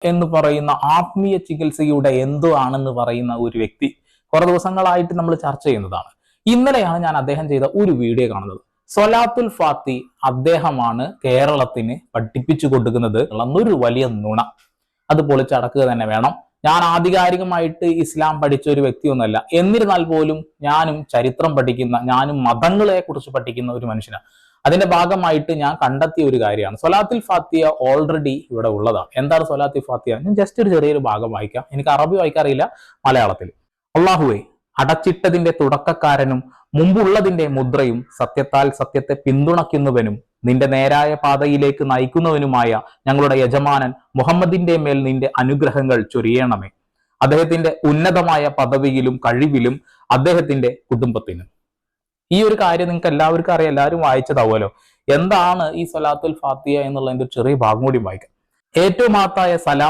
എന്ന് പറയുന്ന ആത്മീയ ചികിത്സയുടെ എന്തോ ആണെന്ന് പറയുന്ന ഒരു വ്യക്തി കുറെ ദിവസങ്ങളായിട്ട് നമ്മൾ ചർച്ച ചെയ്യുന്നതാണ്. ഇന്നലെയാണ് ഞാൻ അദ്ദേഹം ചെയ്ത ഒരു വീഡിയോ കാണുന്നത്. സ്വലാത്തുൽ ഫാത്തി അദ്ദേഹമാണ് കേരളത്തിന് പഠിപ്പിച്ചു കൊടുക്കുന്നത് എന്നൊരു വലിയ നുണ. അത് പൊളിച്ചടക്കുക തന്നെ വേണം. ഞാൻ ആധികാരികമായിട്ട് ഇസ്ലാം പഠിച്ച ഒരു വ്യക്തിയൊന്നുമല്ല. എന്നിരുന്നാൽ പോലും ഞാനും ചരിത്രം പഠിക്കുന്ന, ഞാനും മതങ്ങളെ കുറിച്ച് പഠിക്കുന്ന ഒരു മനുഷ്യനാണ്. അതിന്റെ ഭാഗമായിട്ട് ഞാൻ കണ്ടെത്തിയ ഒരു കാര്യമാണ് സ്വലാത്തുൽ ഫാത്തിയ ഓൾറെഡി ഇവിടെ ഉള്ളതാണ്. എന്താണ് സ്വലാത്തുൽ ഫാത്തിയ? ഞാൻ ജസ്റ്റ് ഒരു ചെറിയൊരു ഭാഗം വായിക്കാം. എനിക്ക് അറബി വായിക്കാറില്ല, മലയാളത്തിൽ. അള്ളാഹുവേ, അടച്ചിട്ടതിന്റെ തുടക്കക്കാരനും മുമ്പുള്ളതിന്റെ മുദ്രയും സത്യത്താൽ സത്യത്തെ പിന്തുണയ്ക്കുന്നവനും നിന്റെ നേരായ പാതയിലേക്ക് നയിക്കുന്നവനുമായ ഞങ്ങളുടെ യജമാനൻ മുഹമ്മദിന്റെ മേൽ നിന്റെ അനുഗ്രഹങ്ങൾ ചൊരിയണമേ. അദ്ദേഹത്തിന്റെ ഉന്നതമായ പദവിയിലും കഴിവിലും അദ്ദേഹത്തിന്റെ കുടുംബത്തിനും. ഈ ഒരു കാര്യം നിങ്ങൾക്ക് എല്ലാവർക്കും അറിയാം, എല്ലാവരും വായിച്ചതാവുമല്ലോ. എന്താണ് ഈ സ്വലാത്തുൽ ഫാത്തിയ എന്നുള്ളതിന്റെ ചെറിയ ഭാഗം കൂടി വായിക്കാം. ഏറ്റവും മഹത്തായ സലാം